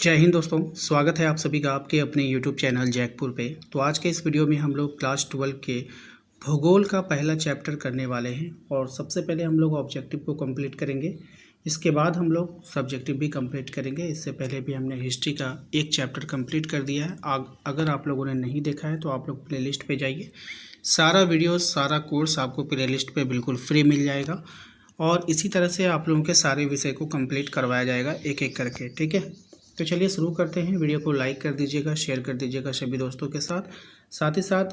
जय हिंद दोस्तों, स्वागत है आप सभी का आपके अपने YouTube चैनल जैकपुर पे। तो आज के इस वीडियो में हम लोग क्लास 12 के भूगोल का पहला चैप्टर करने वाले हैं और सबसे पहले हम लोग ऑब्जेक्टिव को कंप्लीट करेंगे। इसके बाद हम लोग सब्जेक्टिव भी कंप्लीट करेंगे। इससे पहले भी हमने हिस्ट्री का एक चैप्टर कंप्लीट कर दिया है। अगर आप लोगों ने नहीं देखा है तो आप लोग प्लेलिस्ट पे जाइए। सारा वीडियो सारा कोर्स आपको प्लेलिस्ट पे बिल्कुल फ्री मिल जाएगा और इसी तरह से आप लोगों के सारे विषय को कंप्लीट करवाया जाएगा एक एक करके। ठीक है, तो चलिए शुरू करते हैं। वीडियो को लाइक कर दीजिएगा, शेयर कर दीजिएगा सभी दोस्तों के साथ। साथ ही साथ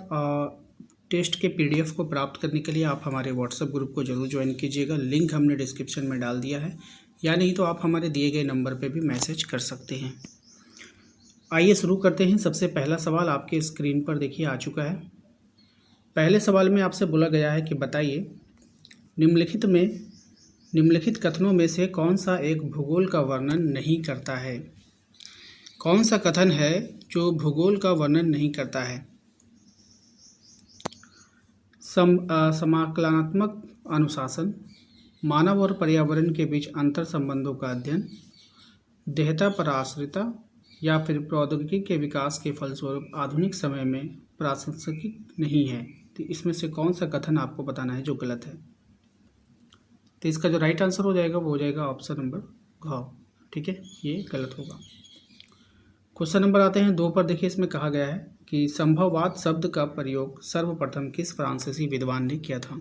टेस्ट के पीडीएफ को प्राप्त करने के लिए आप हमारे व्हाट्सएप ग्रुप को जरूर ज्वाइन कीजिएगा। लिंक हमने डिस्क्रिप्शन में डाल दिया है, या नहीं तो आप हमारे दिए गए नंबर पर भी मैसेज कर सकते हैं। आइए शुरू करते हैं। सबसे पहला सवाल आपके स्क्रीन पर देखिए आ चुका है। पहले सवाल में आपसे बोला गया है कि बताइए निम्नलिखित कथनों में से कौन सा एक भूगोल का वर्णन नहीं करता है। कौन सा कथन है जो भूगोल का वर्णन नहीं करता है? समाकलनात्मक अनुशासन, मानव और पर्यावरण के बीच अंतर संबंधों का अध्ययन, देहता पर आश्रिता, या फिर प्रौद्योगिकी के विकास के फलस्वरूप आधुनिक समय में प्रासंगिक नहीं है। तो इसमें से कौन सा कथन आपको बताना है जो गलत है? तो इसका जो राइट आंसर हो जाएगा वो हो जाएगा ऑप्शन नंबर घ। ठीक है, ये गलत होगा। क्वेश्चन नंबर आते हैं 2 पर। देखिए, इसमें कहा गया है कि संभववाद शब्द का प्रयोग सर्वप्रथम किस फ्रांसीसी विद्वान ने किया था?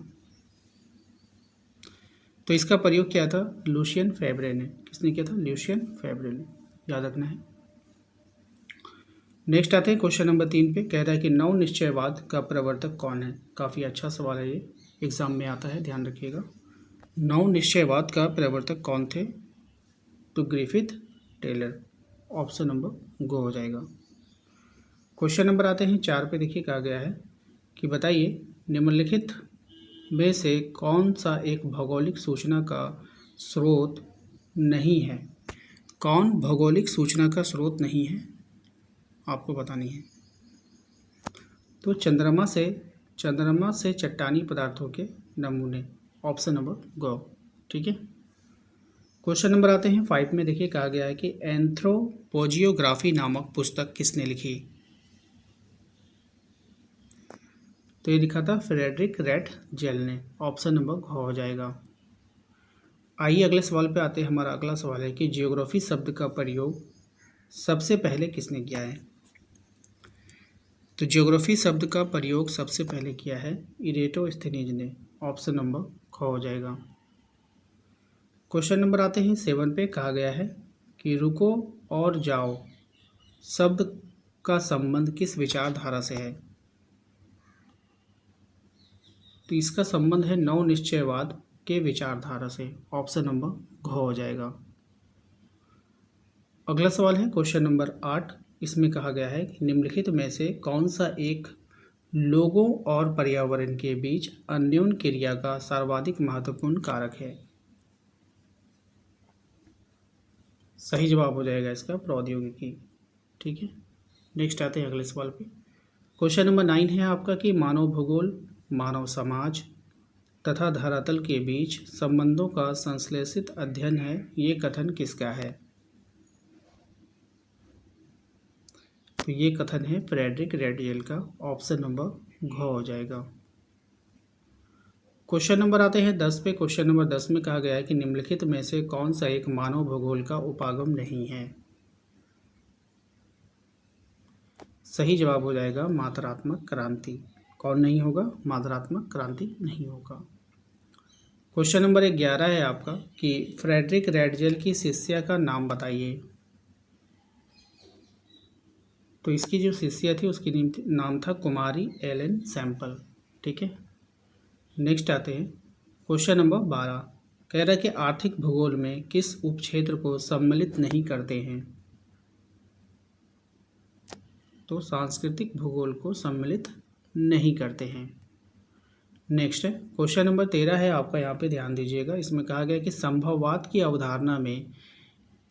तो इसका प्रयोग किया था लुशियन फेब्रे ने। किसने किया था? लुशियन फेब्रे ने, याद रखना है। नेक्स्ट आते हैं क्वेश्चन नंबर 3 पे। कह रहा है कि नव निश्चयवाद का प्रवर्तक कौन है? काफ़ी अच्छा सवाल है, ये एग्जाम में आता है, ध्यान रखिएगा। नव निश्चयवाद का प्रवर्तक कौन थे? तो ग्रिफिथ टेलर, ऑप्शन नंबर गो हो जाएगा। क्वेश्चन नंबर आते हैं 4 पे। देखिए कहा गया है कि बताइए निम्नलिखित में से कौन सा एक भौगोलिक सूचना का स्रोत नहीं है? कौन भौगोलिक सूचना का स्रोत नहीं है आपको बतानी है। तो चंद्रमा से चट्टानी पदार्थों के नमूने, ऑप्शन नंबर गो। ठीक है, क्वेश्चन नंबर आते हैं 5 में। देखिए कहा गया है कि एंथ्रोपोजियोग्राफी नामक पुस्तक किसने लिखी? तो ये लिखा था फ्रेडरिक रेट जेल ने, ऑप्शन नंबर घ हो जाएगा। आइए अगले सवाल पे आते हैं। हमारा अगला सवाल है कि जियोग्राफी शब्द का प्रयोग सबसे पहले किसने किया है? तो जियोग्राफी शब्द का प्रयोग सबसे पहले किया है इरेटोस्थेनीज ने, ऑप्शन नंबर ख हो जाएगा। क्वेश्चन नंबर आते हैं 7 पे। कहा गया है कि रुको और जाओ शब्द का संबंध किस विचारधारा से है? तो इसका संबंध है नव निश्चयवाद के विचारधारा से, ऑप्शन नंबर घ हो जाएगा। अगला सवाल है क्वेश्चन नंबर 8। इसमें कहा गया है कि निम्नलिखित में से कौन सा एक लोगों और पर्यावरण के बीच अन्योन्य क्रिया का सर्वाधिक महत्वपूर्ण कारक है? सही जवाब हो जाएगा इसका प्रौद्योगिकी। ठीक है, नेक्स्ट आते हैं अगले सवाल पे। क्वेश्चन नंबर 9 है आपका कि मानव भूगोल, मानव समाज तथा धरातल के बीच संबंधों का संश्लेषित अध्ययन है। ये कथन किसका है? तो ये कथन है फ्रेडरिक रेडियल का, ऑप्शन नंबर घ हो जाएगा। क्वेश्चन नंबर आते हैं 10 पे। क्वेश्चन नंबर 10 में कहा गया है कि निम्नलिखित में से कौन सा एक मानव भूगोल का उपागम नहीं है? सही जवाब हो जाएगा मात्रात्मक क्रांति। कौन नहीं होगा? मात्रात्मक क्रांति नहीं होगा। क्वेश्चन नंबर 11 है आपका कि फ्रेडरिक रेडजेल की शिष्या का नाम बताइए। तो इसकी जो शिष्या थी उसकी नाम था कुमारी एलन सैम्पल। ठीक है, नेक्स्ट आते हैं क्वेश्चन नंबर 12। कह रहा है कि आर्थिक भूगोल में किस उपक्षेत्र को सम्मिलित नहीं करते हैं? तो सांस्कृतिक भूगोल को सम्मिलित नहीं करते हैं। नेक्स्ट है क्वेश्चन नंबर 13 है आपका, यहाँ पे ध्यान दीजिएगा। इसमें कहा गया कि संभववाद की अवधारणा में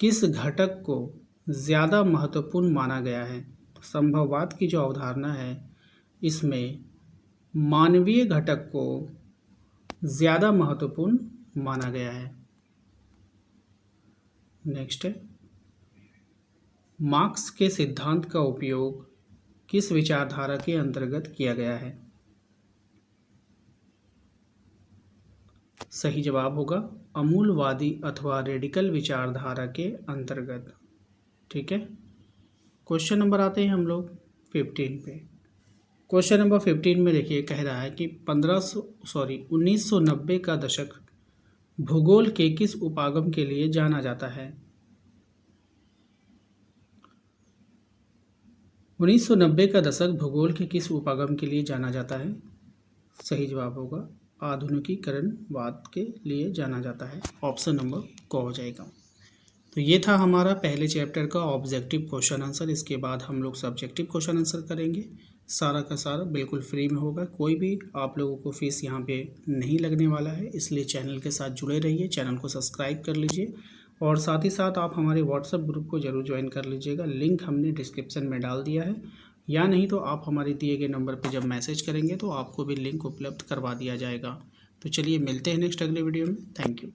किस घटक को ज़्यादा महत्वपूर्ण माना गया है? तो संभववाद की जो अवधारणा है इसमें मानवीय घटक को ज़्यादा महत्वपूर्ण माना गया है। नेक्स्ट है मार्क्स के सिद्धांत का उपयोग किस विचारधारा के अंतर्गत किया गया है? सही जवाब होगा अमूलवादी अथवा रेडिकल विचारधारा के अंतर्गत। ठीक है, क्वेश्चन नंबर आते हैं हम लोग 15 पे। क्वेश्चन नंबर 15 में देखिए कह रहा है कि 1990 का दशक भूगोल के किस उपागम के लिए जाना जाता है? 1990 का दशक भूगोल के किस उपागम के लिए जाना जाता है? सही जवाब होगा आधुनिकीकरणवाद के लिए जाना जाता है। ऑप्शन नंबर क हो जाएगा। तो ये था हमारा पहले चैप्टर का ऑब्जेक्टिव क्वेश्चन आंसर। इसके बाद हम लोग सब्जेक्टिव क्वेश्चन आंसर करेंगे। सारा का सारा बिल्कुल फ्री में होगा, कोई भी आप लोगों को फीस यहाँ पे नहीं लगने वाला है, इसलिए चैनल के साथ जुड़े रहिए, चैनल को सब्सक्राइब कर लीजिए और साथ ही साथ आप हमारे व्हाट्सएप ग्रुप को ज़रूर ज्वाइन कर लीजिएगा। लिंक हमने डिस्क्रिप्शन में डाल दिया है, या नहीं तो आप हमारे दिए गए नंबर पर जब मैसेज करेंगे तो आपको भी लिंक उपलब्ध करवा दिया जाएगा। तो चलिए मिलते हैं नेक्स्ट अगले वीडियो में। Thank you.